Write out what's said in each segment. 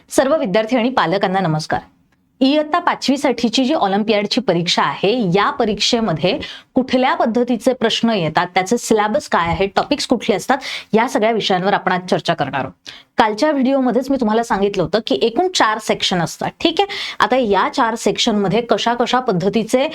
सर्व विद्यार्थी आणि पालकांना नमस्कार। इयत्ता 5वी साठीची जी ऑलिम्पियाडची परीक्षा आहे, या परीक्षेमध्ये कुठल्या पद्धतीचे प्रश्न येतात, त्याचे सिलेबस काय आहे, टॉपिक्स कुठले असतात, या सगळ्या विषयांवर आपण आज चर्चा करणार आहोत। कालच्या व्हिडिओमध्येच मी तुम्हाला सांगितलं होतं की एकूण 4 सेक्शन असतात, ठीक आहे। आता या 4 सेक्शन मध्ये कशा पद्धतीचे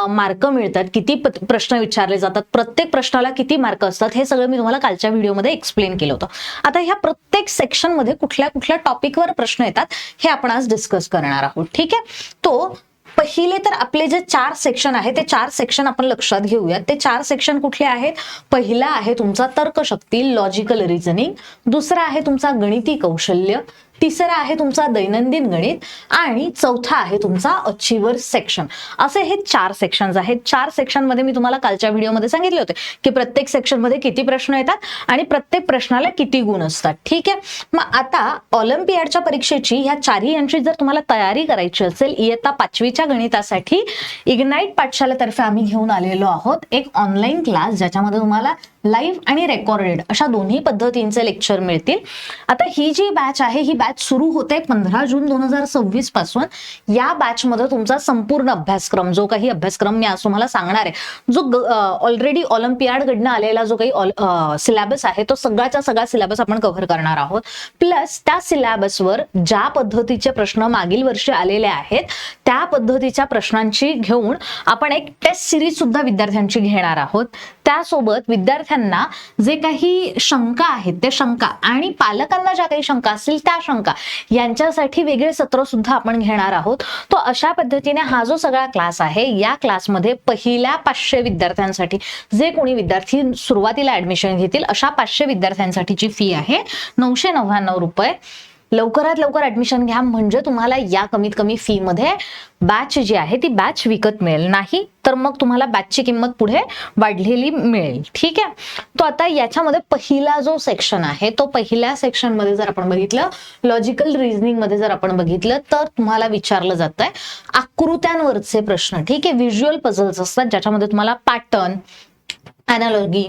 मार्क मिळतात, किती प्रश्न विचारले जातात, प्रत्येक प्रश्नाला किती मार्क असतात, हे सगळं मी तुम्हाला कालच्या व्हिडिओमध्ये एक्सप्लेन केलं होतं। आता ह्या प्रत्येक सेक्शन मध्ये कुठल्या टॉपिकवर प्रश्न येतात हे आपण आज डिस्कस करणार आहोत, ठीक आहे। तो पहिले तर आपले जे 4 सेक्शन आहे ते 4 सेक्शन आपण लक्षात घेऊयात। ते 4 सेक्शन कुठले आहेत? पहिला आहे तुमचा तर्कशक्ती, लॉजिकल रिझनिंग, दुसरा आहे तुमचा गणिती कौशल्य, तिसरा आहे तुमचा दैनंदिन गणित आणि चौथा आहे तुमचा अचीवर सेक्शन। असे हे 4 सेक्शन्स आहेत। 4 सेक्शन मध्ये मी तुम्हाला कालच्या व्हिडिओमध्ये सांगितले होते की प्रत्येक सेक्शन मध्ये किती प्रश्न येतात आणि प्रत्येक प्रश्नाला किती गुण असतात, ठीक आहे। मग आता ऑलिम्पियाडच्या परीक्षेची ह्या 4 यांची जर तुम्हाला तयारी करायची असेल, इयत्ता 5वीच्या गणितासाठी इग्नाइट पाठशालेतर्फे आम्ही घेऊन आलेलो आहोत एक ऑनलाईन क्लास, ज्याच्यामध्ये तुम्हाला लाईव्ह आणि रेकॉर्डेड अशा दोन्ही पद्धतींचे लेक्चर मिळतील। आता ही जी बॅच आहे, ही बॅच सुरू होते 15 जून 2026 पासून। या बॅच मध्ये तुमचा संपूर्ण अभ्यासक्रम, जो काही अभ्यासक्रम मी आज तुम्हाला सांगणार आहे, जो ऑलरेडी ऑलिम्पियाड कडनं आलेला जो काही सिलेबस आहे, तो सगळ्याचा सगळा सिलेबस आपण कव्हर करणार आहोत। प्लस त्या सिलेबसवर ज्या पद्धतीचे प्रश्न मागील वर्षी आलेले आहेत, त्या पद्धतीच्या प्रश्नांची घेऊन आपण एक टेस्ट सिरीज सुद्धा विद्यार्थ्यांची घेणार आहोत। त्यासोबत विद्यार्थ्यांना जे काही शंका आहेत ते शंका आणि पालकांना ज्या काही शंका असतील त्या शंका यांच्यासाठी वेगळे सत्र सुद्धा आपण घेणार आहोत। तो अशा पद्धतीने हा जो सगळा क्लास आहे, या क्लासमध्ये पहिल्या 500 विद्यार्थ्यांसाठी, जे कोणी विद्यार्थी सुरुवातीला ऍडमिशन घेतील अशा 500 विद्यार्थ्यांसाठीची फी आहे 999 रुपये। लवकरात लवकर ऍडमिशन घ्या, म्हणजे तुम्हाला या कमीत कमी फी मध्ये बॅच जी आहे ती बॅच विकत मिळेल, नाही तर मग तुम्हाला बॅचची किंमत पुढे वाढलेली मिळेल, ठीक आहे। तो आता याच्यामध्ये पहिला जो सेक्शन आहे, तो पहिल्या सेक्शन मध्ये जर आपण बघितलं, लॉजिकल रिझनिंग मध्ये जर आपण बघितलं, तर तुम्हाला विचारलं जात आहे आकृत्यांवरचे प्रश्न, ठीक आहे। व्हिज्युअल पझल्स असतात, ज्याच्यामध्ये तुम्हाला pattern, analogy,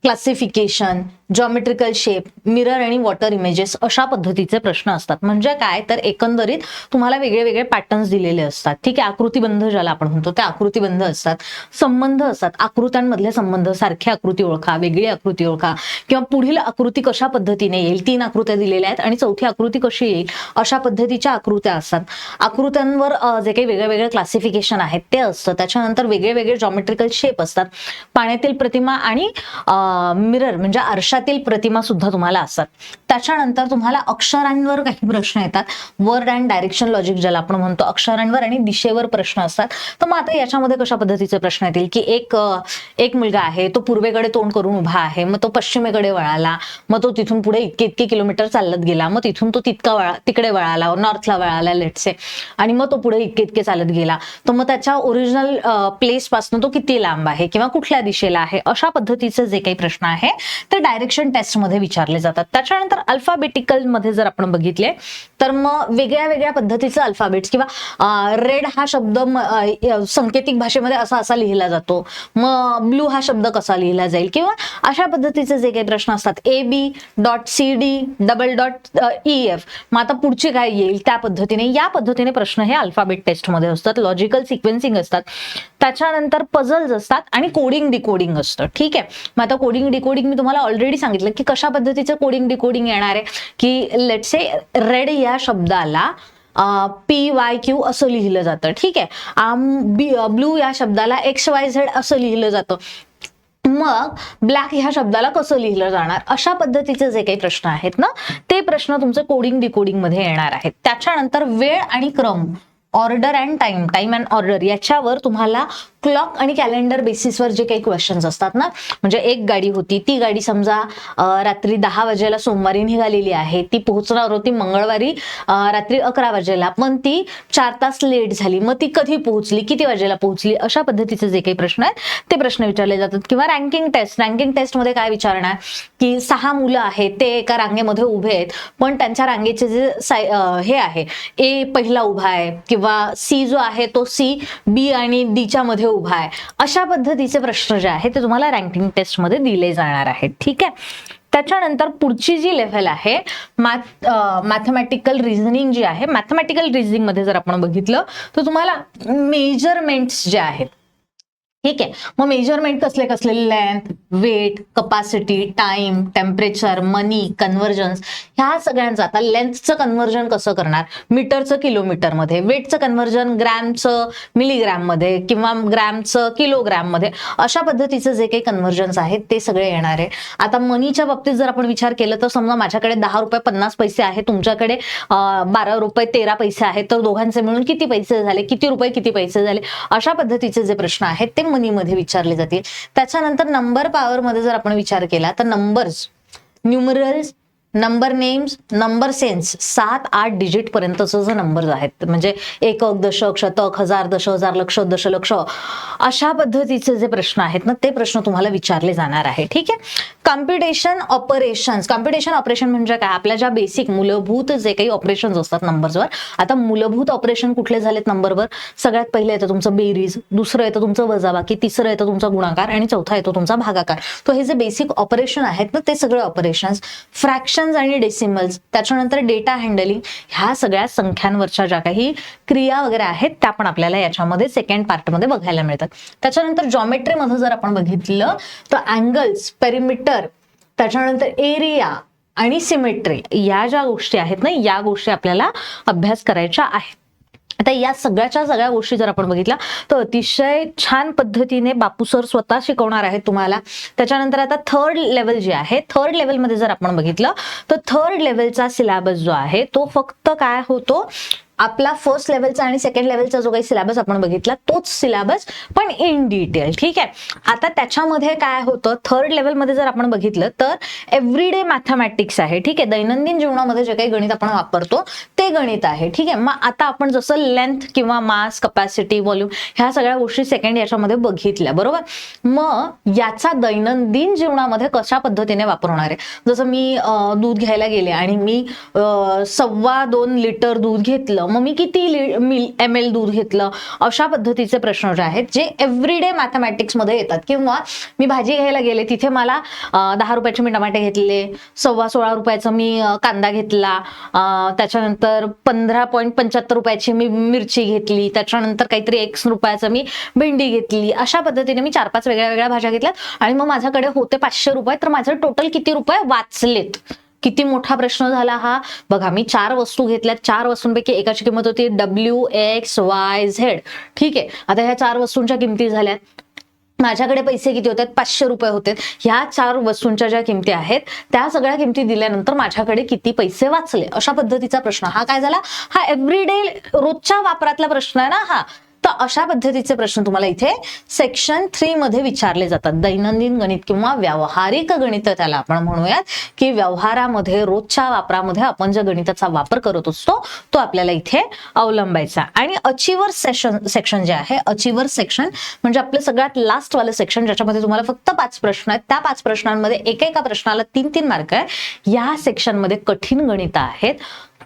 classification, geometrical shape, mirror आणि वॉटर इमेजेस अशा पद्धतीचे प्रश्न असतात। म्हणजे काय तर एकंदरीत तुम्हाला वेगळे वेगळे पॅटर्न्स दिलेले असतात, ठीक आहे। आकृतीबंध ज्याला आपण म्हणतो ते आकृतीबंध असतात, संबंध असतात, आकृत्यांमधले संबंध, सारखी आकृती ओळखा, वेगळी आकृती ओळखा, किंवा पुढील आकृती कशा पद्धतीने येईल, 3 आकृत्या दिलेल्या आहेत आणि चौथी आकृती कशी येईल, अशा पद्धतीच्या आकृत्या असतात। आकृत्यांवर जे काही वेगळे क्लासिफिकेशन आहेत ते असतं। त्याच्यानंतर वेगळे वेगळे जॉमेट्रिकल शेप असतात, पाण्यातील प्रतिमा आणि मिरर म्हणजे आरशातील प्रतिमा सुद्धा तुम्हाला असतात। त्याच्यानंतर तुम्हाला अक्षरांवर काही प्रश्न येतात, वर्ड अँड डायरेक्शन लॉजिक ज्याला आपण म्हणतो, अक्षरांवर आणि दिशेवर प्रश्न असतात। तर मग आता याच्यामध्ये कशा पद्धतीचे प्रश्न येतील की एक मुलगा आहे, तो पूर्वेकडे तोंड करून उभा आहे, मग तो पश्चिमेकडे वळाला, मग तो तिथून पुढे इतके किलोमीटर चालत गेला, मग तिथून तो तिकडे वळाला, नॉर्थला वळाला लेट्स से, आणि मग तो पुढे इतके चालत गेला, तर मग त्याच्या ओरिजिनल प्लेस पासून तो किती लांब आहे किंवा कुठल्या दिशेला आहे, अशा पद्धतीचे जे काही प्रश्न आहे ते डायरेक्शन टेस्ट मध्ये विचारले जातात। त्याच्यानंतर अल्फाबेटिकल मध्ये जर आपण बघितले, तर मग वेगळ्या पद्धतीचे अल्फाबेट्स, किंवा रेड हा शब्द सांकेतिक भाषेमध्ये असा लिहिला जातो, मग ब्लू हा शब्द कसा लिहिला जाईल, किंवा अशा पद्धतीचे जे काही प्रश्न असतात, AB.CD.EF, मग आता पुढची काय येईल त्या पद्धतीने, या पद्धतीने प्रश्न हे अल्फाबेट टेस्ट मध्ये असतात। लॉजिकल सिक्वेन्सिंग असतात, त्याच्यानंतर पझल्स असतात आणि कोडिंग डिकोडिंग असतं, ठीक आहे। मग आता कोडिंग डिकोडिंग मी तुम्हाला ऑलरेडी सांगितलं की कशा पद्धतीचं कोडिंग डिकोडिंग येणार आहे, की लेट्स से रेड या शब्दाला PYQ असं लिहिलं जातं, ठीक आहे। ब्लू या शब्दाला XYZ असं लिहिलं जातं, मग ब्लॅक ह्या शब्दाला कसं लिहिलं जाणार, अशा पद्धतीचे जे काही प्रश्न आहेत ना, ते प्रश्न तुमचे कोडिंग डिकोडिंग मध्ये येणार आहेत। त्याच्यानंतर वेळ आणि क्रम, order and time and order, याच्यावर तुम्हाला क्लॉक आणि कॅलेंडर बेसिसवर जे काही क्वेश्चन्स असतात ना, म्हणजे एक गाडी होती, ती गाडी समजा रात्री 10 वाजेला सोमवारी निघालेली आहे, ती पोहोचणार होती मंगळवारी रात्री 11 वाजेला, पण ती 4 तास लेट झाली, मग ती कधी पोहोचली, किती वाजेला पोहोचली, अशा पद्धतीचे जे काही प्रश्न आहेत ते प्रश्न विचारले जातात। किंवा रँकिंग टेस्ट मध्ये काय विचारणार की 6 मुलं आहेत, ते एका रांगेमध्ये उभे आहेत, पण त्यांच्या रांगेचे जे हे आहे, ए पहिला उभा आहे, किंवा सी जो आहे तो सी बी आणि डी च्या मध्ये उभा आहे, अशा पद्धतीचे प्रश्न जे आहेत ते तुम्हाला रँकिंग टेस्ट मध्ये दिले जाणार आहेत, ठीक आहे। त्याच्यानंतर पुढची जी लेव्हल आहे मॅथमॅटिकल रिझनिंग जी आहे, मॅथमॅटिकल रिझनिंग मध्ये जर आपण बघितलं तर तुम्हाला मेजरमेंट्स जे आहेत, ठीक आहे, मग मेजरमेंट कसले कसले, length, weight, capacity, time, temperature, money, conversions, ह्या सगळ्यांचं. आता लेंथचं कन्व्हर्जन कसं करणार, मीटरचं किलोमीटर मध्ये, वेटचं कन्व्हर्जन ग्रॅमचं मिलीग्रॅम मध्ये किंवा ग्रॅमचं किलोग्रॅम मध्ये, अशा पद्धतीचं जे काही कन्व्हर्जन्स आहेत ते सगळे येणार आहे. आता मनीच्या बाबतीत जर आपण विचार केला तर समजा माझ्याकडे 10 रुपये 50 पैसे आहे, तुमच्याकडे 12 रुपये 13 पैसे आहेत, तर दोघांचे मिळून किती पैसे झाले, किती रुपये किती पैसे झाले, अशा पद्धतीचे जे प्रश्न आहेत ते मनी मध्ये विचारले जातील. त्याच्यानंतर नंबर पॉवर मध्ये जर आपण विचार केला तर numbers, numerals, number names, number sense, 7-8 digit पर्यंतचे जे नंबर्स आहेत, म्हणजे एकक, दशक, शतक, हजार, 10,000, लक्ष, दशलक्ष, अशा पद्धतीचे जे प्रश्न आहेत ना ते प्रश्न तुम्हाला विचारले जाणार आहे. ठीक आहे. कॉम्प्युटेशन ऑपरेशन्स, कॉम्प्युटेशन ऑपरेशन म्हणजे काय, आपल्या ज्या बेसिक मूलभूत जे काही ऑपरेशन्स असतात नंबर्सवर. आता मूलभूत ऑपरेशन कुठले झालेत नंबरवर, सगळ्यात पहिले येतं तुमचं बेरीज, दुसरं येतं तुमचं वजाबाकी, तिसरं येतं तुमचा गुणाकार आणि चौथा येतो तुमचा भागाकार. तो हे जे बेसिक ऑपरेशन आहेत ना ते सगळे ऑपरेशन्स, फ्रॅक्शन आणि डेसिमल्स, त्याच्यानंतर डेटा हँडलिंग, ह्या सगळ्या संख्यांवरच्या ज्या काही क्रिया वगैरे आहेत त्या पण आपल्याला याच्यामध्ये सेकंड पार्ट मध्ये बघायला मिळतात. त्याच्यानंतर जॉमेट्री मध्ये जर आपण बघितलं तर अँगल्स, पेरिमीटर, त्याच्यानंतर एरिया आणि सिमेट्री, या ज्या गोष्टी आहेत ना या गोष्टी आपल्याला अभ्यास करायच्या आहेत. आता या सगळ्या गोष्टी जर आपण बघितल्या तर अतिशय छान पद्धतीने बापू सर स्वतः शिकवणार आहेत तुम्हाला. त्याच्यानंतर आता थर्ड लेवल जे आहे, थर्ड लेवलमध्ये जर आपण बघितलं तर थर्ड लेवलचा सिलेबस जो आहे तो फक्त काय होतो, आपला फर्स्ट लेवलचा आणि सेकंड लेवलचा जो काही सिलेबस आपण बघितला तोच सिलेबस पण इन डिटेल. ठीक आहे. आता त्याच्यामध्ये काय होतं, थर्ड लेवलमध्ये जर आपण बघितलं तर एव्हरीडे मॅथमॅटिक्स आहे. ठीक आहे. दैनंदिन जीवनामध्ये जे काही गणित आपण वापरतो ते गणित आहे. ठीक आहे. मग आता आपण जसं लेंथ किंवा मास, कपॅसिटी, व्हॉल्यूम ह्या सगळ्या गोष्टी सेकंड याच्यामध्ये बघितल्या, बरोबर. मग याचा दैनंदिन जीवनामध्ये कशा पद्धतीने वापर होणार आहे, जसं मी दूध घ्यायला गेले आणि मी 2.25 लिटर दूध घेतलं, मग मी किती ml दूध घेतलं, अशा पद्धतीचे प्रश्न जे आहेत जे एव्हरीडे मॅथमॅटिक्स मध्ये येतात. किंवा मी भाजी घ्यायला गेले, तिथे मला 10 रुपयाचे मी टमाटे घेतले, 16.25 रुपयाचा मी कांदा घेतला, त्याच्यानंतर 15.75 रुपयाची मी मिरची घेतली, त्याच्यानंतर काहीतरी 1 रुपयाचं मी भेंडी घेतली, अशा पद्धतीने मी 4-5 वेगळ्या भाज्या घेतल्यात आणि मग माझ्याकडे होते 500 रुपये, तर माझं टोटल किती रुपये वाचलेत. किती मोठा प्रश्न झाला हा. बघा, मी 4 वस्तू घेतल्यात, 4 वस्तूंपैकी एकाची किंमत होती WXYZ. ठीक आहे. आता ह्या 4 वस्तूंच्या किमती झाल्यात, माझ्याकडे पैसे किती होते, 500 रुपये होते. ह्या 4 वस्तूंच्या ज्या किमती आहेत त्या सगळ्या किमती दिल्यानंतर माझ्याकडे किती पैसे वाचले, अशा पद्धतीचा प्रश्न. हा काय झाला, हा एव्हरीडे रोजच्या वापरातला प्रश्न आहे ना हा. तर अशा पद्धतीचे प्रश्न तुम्हाला इथे सेक्शन 3 मध्ये विचारले जातात. दैनंदिन गणित किंवा व्यावहारिक गणित त्याला आपण म्हणूयात, की व्यवहारामध्ये रोजच्या वापरामध्ये आपण ज्या गणिताचा वापर करत असतो तो आपल्याला इथे अवलंबायचा. आणि अचिव्हर सेक्शन जे आहे, अचिव्हर सेक्शन म्हणजे आपलं सगळ्यात लास्ट वालं सेक्शन, ज्याच्यामध्ये तुम्हाला फक्त 5 प्रश्न आहेत. त्या 5 प्रश्नांमध्ये एका प्रश्नाला 3-3 मार्क आहे. या सेक्शन मध्ये कठीण गणित आहेत.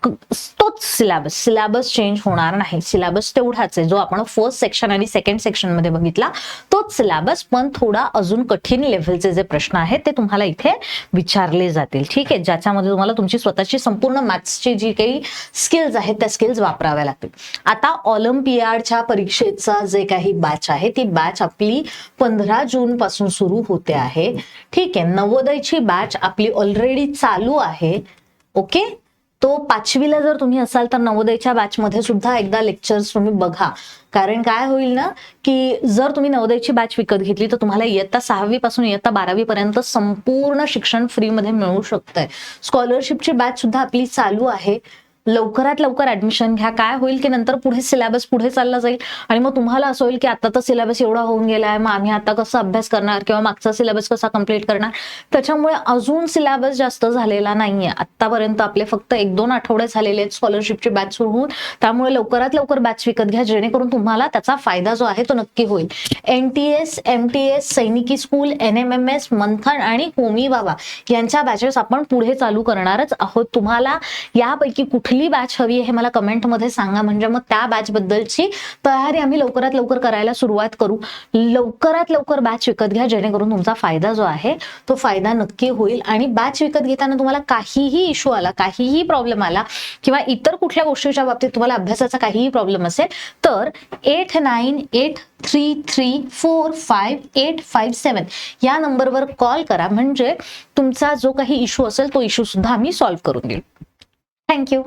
तोच सिलेबस चेंज होणार नाही. सिलेबस तेवढाच आहे जो आपण फर्स्ट सेक्शन आणि सेकंड सेक्शन मध्ये बघितला, तोच सिलेबस, पण थोडा अजून कठीण लेव्हलचे जे प्रश्न आहेत ते तुम्हाला इथे विचारले जातील. ठीक आहे. ज्याच्यामध्ये तुम्हाला तुमची स्वतःची संपूर्ण मॅथ्सची जी काही स्किल्स आहेत त्या स्किल्स वापराव्या लागतील. आता ऑलिम्पियाडच्या परीक्षेचा जे काही बॅच आहे ती बॅच आपली 15 जून पासून सुरू होते आहे. ठीक आहे. नवोदयची बॅच आपली ऑलरेडी चालू आहे. ओके. तो 5वीला जर तुम्ही असाल तर नवोदयच्या बॅचमध्ये सुद्धा एकदा लेक्चर्स तुम्ही बघा. कारण काय होईल ना, की जर तुम्ही नवोदयची बॅच विकत घेतली तर तुम्हाला इयत्ता 6वी पासून इयत्ता 12वी पर्यंत संपूर्ण शिक्षण फ्री मध्ये मिळू शकतंय. स्कॉलरशिपची बॅच सुद्धा आपली चालू आहे. लवकरात लवकर ऍडमिशन घ्या. काय होईल की नंतर पुढे सिलेबस पुढे चालला जाईल आणि मग तुम्हाला असं होईल की आता तर सिलेबस एवढा होऊन गेलाय, मग आम्ही आता कसं अभ्यास करणार किंवा मागचा सिलेबस कसा कम्प्लीट करणार. त्याच्यामुळे अजून सिलेबस जास्त झालेला नाहीये. आतापर्यंत आपले फक्त 1-2 आठवडे झालेले आहेत स्कॉलरशिपची बॅच सुरू होऊन. त्यामुळे लवकरात लवकर बॅच विकत घ्या, जेणेकरून तुम्हाला त्याचा फायदा जो आहे तो नक्की होईल. NTS, MTS, सैनिकी स्कूल, NMMS, मंथन आणि होमी बाबा यांच्या बॅचेस आपण पुढे चालू करणारच आहोत. तुम्हाला यापैकी कुठे कुठली बॅच हवी आहे हे मला कमेंटमध्ये सांगा, म्हणजे मग त्या बॅच बद्दलची तयारी आम्ही लवकरात लवकर करायला सुरुवात करू. लवकरात लवकर बॅच विकत घ्या, जेणेकरून तुमचा फायदा जो आहे तो फायदा नक्की होईल. आणि बॅच विकत घेताना तुम्हाला काहीही इश्यू आला, काहीही प्रॉब्लेम आला किंवा इतर कुठल्या गोष्टीच्या बाबतीत तुम्हाला अभ्यासाचा काहीही प्रॉब्लेम असेल तर 8983345857 या नंबरवर कॉल करा, म्हणजे तुमचा जो काही इश्यू असेल तो इश्यू सुद्धा आम्ही सॉल्व्ह करून देऊ. थँक्यू.